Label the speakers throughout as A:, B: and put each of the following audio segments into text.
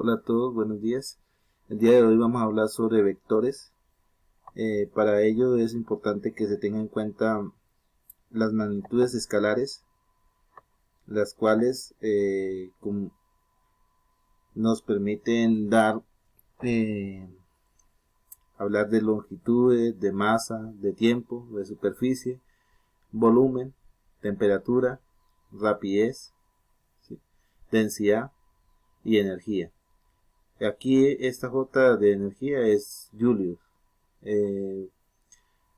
A: Hola a todos, buenos días. El día de hoy vamos a hablar sobre vectores. Para ello es importante que se tenga en cuenta las magnitudes escalares, las cuales nos permiten hablar de longitudes, de masa, de tiempo, de superficie, volumen, temperatura, rapidez, ¿sí?, densidad y energía. Aquí esta J de energía es Julius.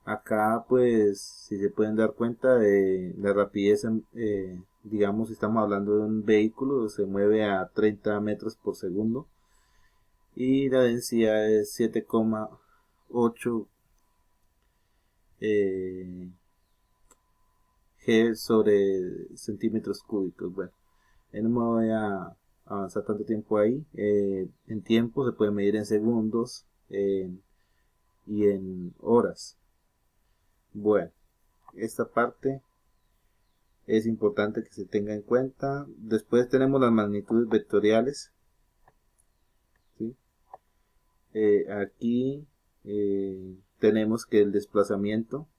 A: Acá pues si se pueden dar cuenta de la rapidez, digamos si estamos hablando de un vehículo, se mueve a 30 metros por segundo y la densidad es 7,8 G sobre centímetros cúbicos. Bueno, no me voy a avanzar tanto tiempo ahí. En tiempo se puede medir en segundos y en horas. Bueno, esta parte es importante que se tenga en cuenta. Después tenemos las magnitudes vectoriales, ¿sí? Aquí tenemos que el desplazamiento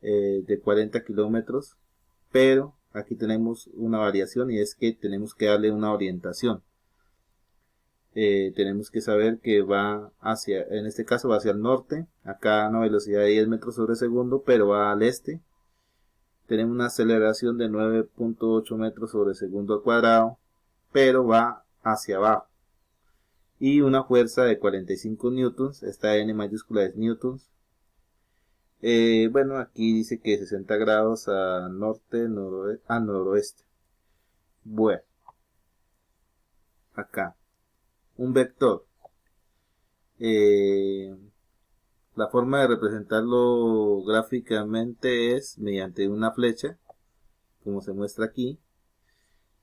A: de 40 kilómetros, pero aquí tenemos una variación y es que tenemos que darle una orientación. Tenemos que saber que va hacia, en este caso va hacia el norte, acá a una velocidad de 10 metros sobre segundo, pero va al este. Tenemos una aceleración de 9,8 metros sobre segundo al cuadrado, pero va hacia abajo. Y una fuerza de 45 newtons, esta N mayúscula es newtons. Bueno, aquí dice que 60 grados a norte, noroeste. Bueno, acá, un vector. La forma de representarlo gráficamente es mediante una flecha, como se muestra aquí.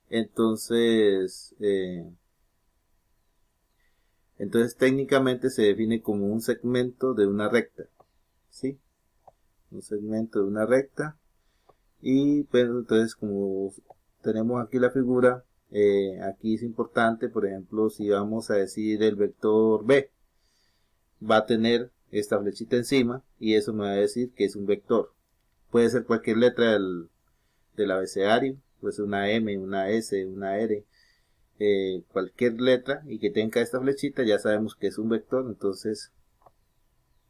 A: Entonces técnicamente se define como un segmento de una recta, ¿sí? Un segmento de una recta. Y pues entonces, como tenemos aquí la figura, aquí es importante, por ejemplo, si vamos a decir el vector B, va a tener esta flechita encima y eso me va a decir que es un vector. Puede ser cualquier letra del abecedario, puede ser una M, una S, una R, cualquier letra y que tenga esta flechita, ya sabemos que es un vector. Entonces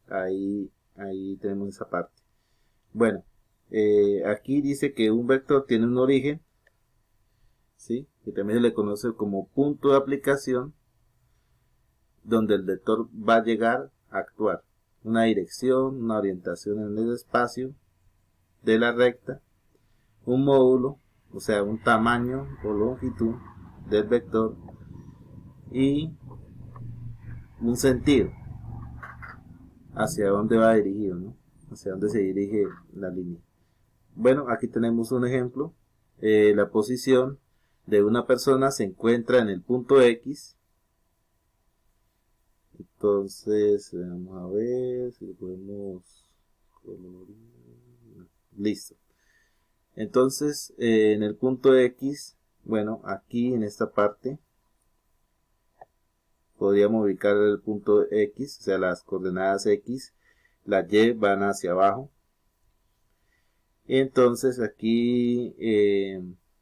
A: ahí tenemos esa parte. Bueno, aquí dice que un vector tiene un origen, ¿sí?, que también se le conoce como punto de aplicación, donde el vector va a llegar a actuar. Una dirección, una orientación en el espacio de la recta, un módulo, o sea, un tamaño o longitud del vector, y un sentido, hacia dónde va dirigido, ¿no?, hacia dónde se dirige la línea. Bueno, aquí tenemos un ejemplo. La posición de una persona se encuentra en el punto X. Entonces vamos a ver si lo podemos colorir. Listo. Entonces en el punto X, bueno, aquí en esta parte podríamos ubicar el punto X, o sea, las coordenadas X, las Y van hacia abajo. Entonces aquí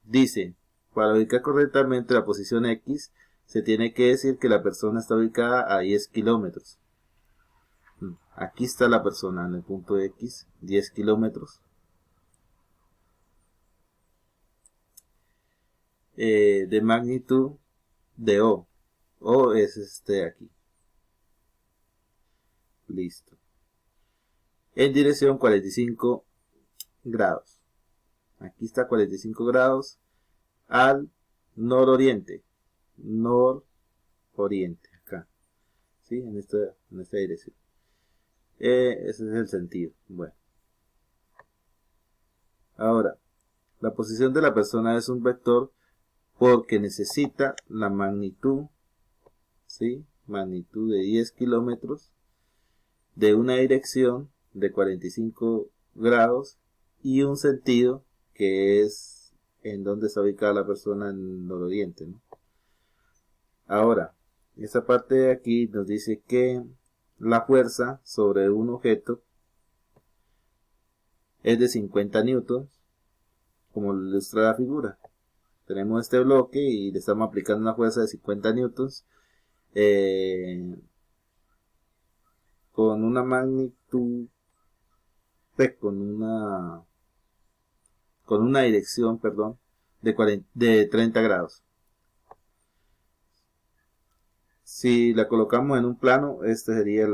A: dice, para ubicar correctamente la posición X, se tiene que decir que la persona está ubicada a 10 kilómetros. Aquí está la persona en el punto X, 10 kilómetros. De magnitud de O. O es este aquí. Listo. En dirección 45 grados. Aquí está 45 grados al nororiente. Nororiente, acá. ¿Sí? En esta dirección. Ese es el sentido. Bueno. Ahora, la posición de la persona es un vector porque necesita la magnitud, ¿sí?, magnitud de 10 kilómetros de una dirección de 45 grados y un sentido que es en donde está ubicada la persona en nororiente, ¿no? Ahora, esta parte de aquí nos dice que la fuerza sobre un objeto es de 50 newtons, como lo ilustra la figura. Tenemos este bloque y le estamos aplicando una fuerza de 50 newtons con una magnitud, con una dirección, perdón, de 30 grados. Si la colocamos en un plano, esta sería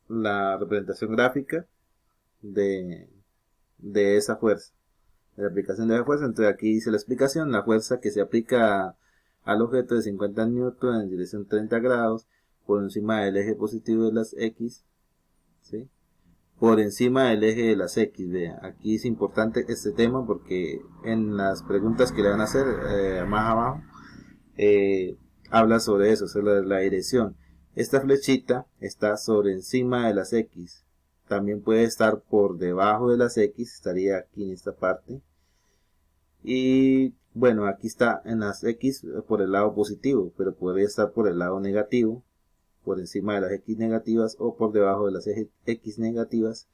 A: la representación gráfica de esa fuerza, de la aplicación de esa fuerza. Entonces aquí dice la explicación: la fuerza que se aplica al objeto de 50 newton en dirección 30 grados por encima del eje positivo de las X, ¿sí? Por encima del eje de las X. Vea, aquí es importante este tema porque en las preguntas que le van a hacer más abajo habla sobre eso, sobre la dirección. Esta flechita está sobre encima de las X, también puede estar por debajo de las X, estaría aquí en esta parte, y bueno, aquí está en las X por el lado positivo, pero podría estar por el lado negativo, por encima de las X negativas o por debajo de las X negativas,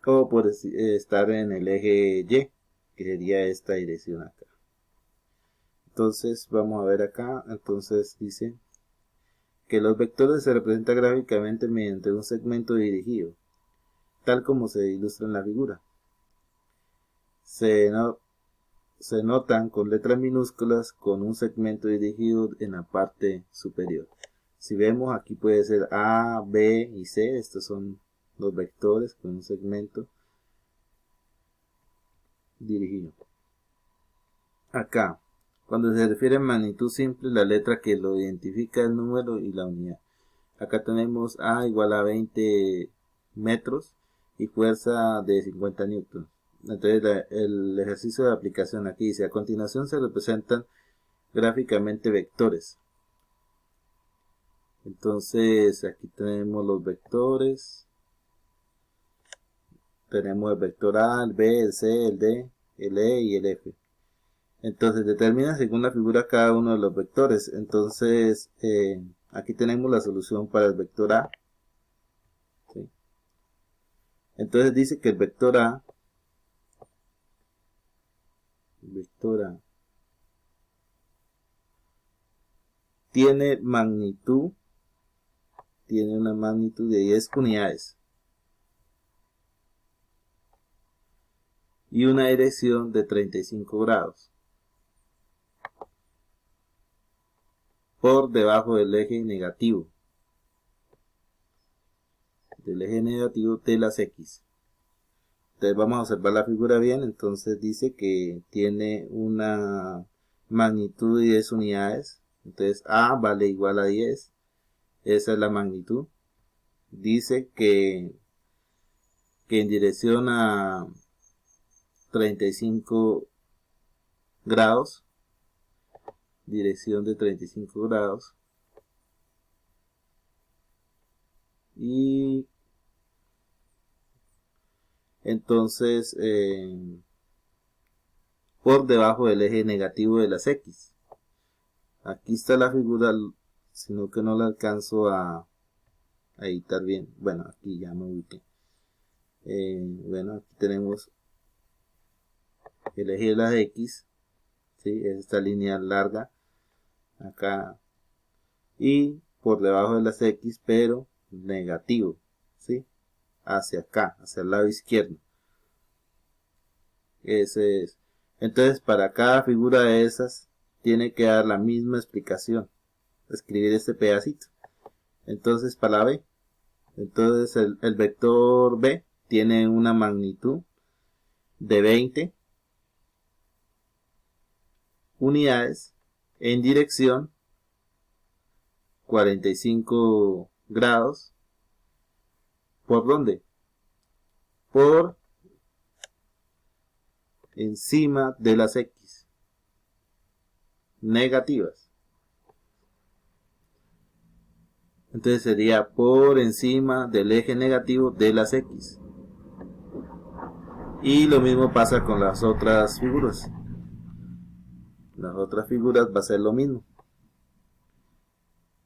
A: o por estar en el eje Y, que sería esta dirección acá. Entonces vamos a ver acá. Entonces dice que los vectores se representan gráficamente mediante un segmento dirigido, tal como se ilustra en la figura. Se notan con letras minúsculas con un segmento dirigido en la parte superior. Si vemos, aquí puede ser A, B y C. Estos son los vectores con un segmento dirigido. Acá, cuando se refiere a magnitud simple, la letra que lo identifica es el número y la unidad. Acá tenemos A igual a 20 metros y fuerza de 50 newtons. Entonces el ejercicio de aplicación aquí dice: a continuación se representan gráficamente vectores. Entonces aquí tenemos los vectores. Tenemos el vector A, el B, el C, el D, el E y el F. Entonces determina según la figura cada uno de los vectores. Entonces aquí tenemos la solución para el vector A. ¿Sí? Entonces dice que el vector A tiene una magnitud de 10 unidades y una dirección de 35 grados por debajo del eje negativo de las X. Entonces vamos a observar la figura bien. Entonces dice que tiene una magnitud de 10 unidades. Entonces A vale igual a 10. Esa es la magnitud. Dice que en dirección a 35 grados, dirección de 35 grados, y entonces por debajo del eje negativo de las X. Aquí está la figura, sino que no la alcanzo a editar bien. Bueno, aquí ya me ubiqué. Bueno, aquí tenemos el eje de las X, ¿sí? Es esta línea larga acá, y por debajo de las X, pero negativo, ¿sí? Hacia acá, hacia el lado izquierdo. Ese es. Entonces, para cada figura de esas tiene que dar la misma explicación, escribir este pedacito. Entonces, para la B, entonces el vector B tiene una magnitud de 20 unidades en dirección 45 grados. ¿Por dónde? Por encima de las X negativas. Entonces sería por encima del eje negativo de las X. Y lo mismo pasa con las otras figuras. las otras figuras va a ser lo mismo.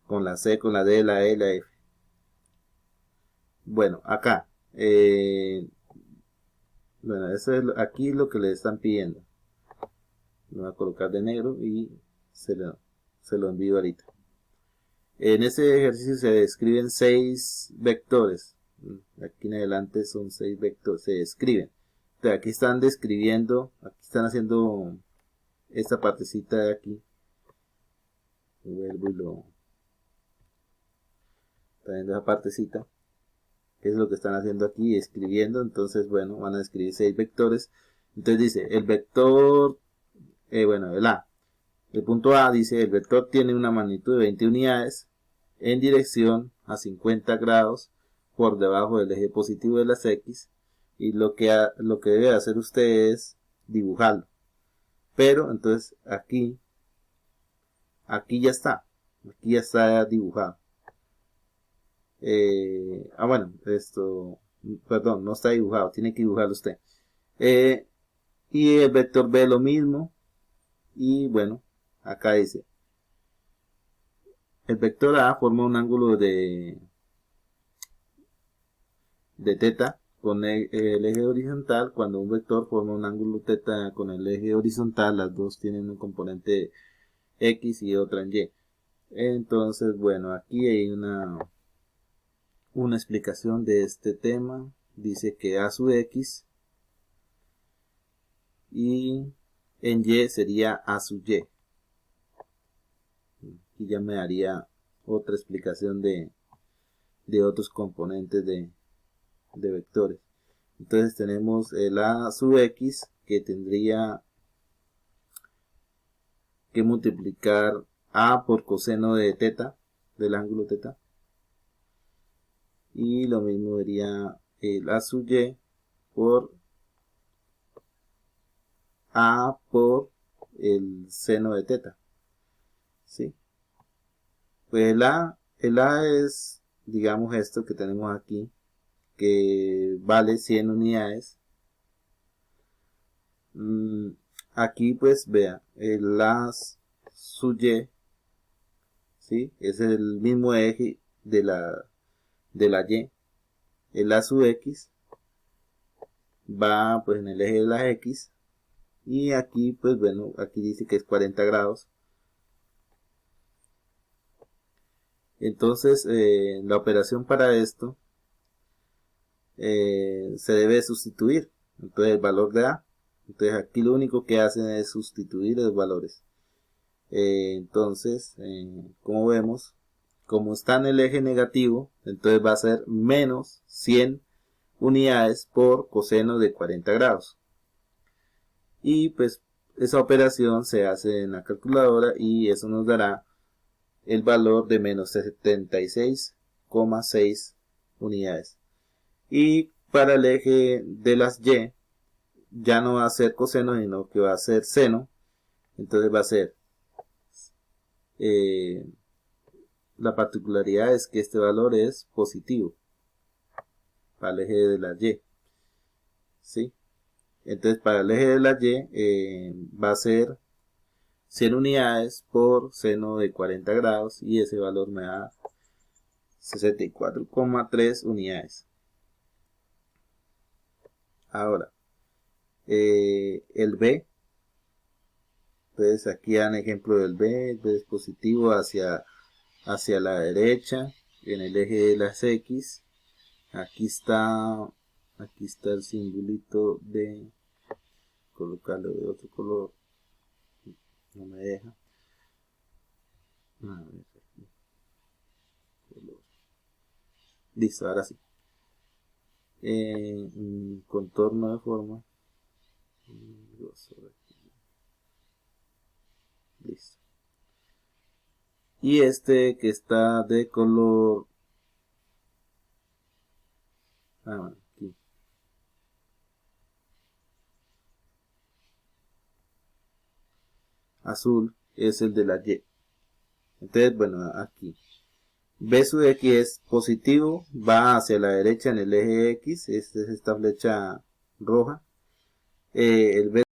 A: Con la C, con la D, la E, la F. Bueno, acá. Bueno, eso es aquí lo que le están pidiendo. Lo voy a colocar de negro y se lo envío ahorita. En ese ejercicio se describen 6 vectores. Aquí en adelante son 6 vectores. Se describen. Entonces aquí están describiendo, aquí están haciendo esta partecita de aquí. Vuelvo y lo... Está viendo esa partecita. Que es lo que están haciendo aquí, escribiendo. Entonces, bueno, van a escribir 6 vectores. Entonces dice, el vector, bueno, el A. El punto A dice, el vector tiene una magnitud de 20 unidades en dirección a 50 grados por debajo del eje positivo de las X. Y lo que debe hacer usted es dibujarlo. Pero, entonces, aquí ya está. Aquí ya está dibujado. Bueno, perdón, no está dibujado, tiene que dibujarlo usted. Y el vector B lo mismo. Y bueno, acá dice, el vector A forma un ángulo de θ con el eje horizontal. Cuando un vector forma un ángulo θ con el eje horizontal, las dos tienen un componente X y otra en Y. Entonces, bueno, aquí hay una explicación de este tema. Dice que A sub X y en Y sería A sub Y. Y ya me daría otra explicación de otros componentes de vectores. Entonces tenemos el A sub X que tendría que multiplicar A por coseno de θ, del ángulo θ. Y lo mismo sería el A sub Y por A por el seno de θ. ¿Sí? Pues el A es, digamos, esto que tenemos aquí, que vale 100 unidades. Aquí pues vea, el A sub Y, ¿sí? Es el mismo eje de la Y. El A sub X va pues en el eje de las X. Y aquí pues bueno, aquí dice que es 40 grados. Entonces la operación para esto se debe sustituir. Entonces el valor de A. Entonces aquí lo único que hacen es sustituir los valores. Entonces, como vemos, como está en el eje negativo, entonces va a ser menos 100 unidades por coseno de 40 grados. Y pues esa operación se hace en la calculadora y eso nos dará el valor de menos 76,6 unidades. Y para el eje de las Y ya no va a ser coseno, sino que va a ser seno. Entonces va a ser la particularidad es que este valor es positivo para el eje de la Y. ¿Sí? Entonces para el eje de la Y va a ser 100 unidades por seno de 40 grados y ese valor me da 64,3 unidades. Ahora, el B. Entonces aquí dan ejemplo del B. El B es positivo hacia la derecha en el eje de las X. Aquí está el simbolito de colocarlo de otro color. No me deja. A ver, aquí. Listo, ahora sí. Contorno de forma. Listo. Y este que está de color aquí. Azul es el de la Y. Entonces, bueno, aquí. B sub X es positivo, va hacia la derecha en el eje X, esta es esta flecha roja. El B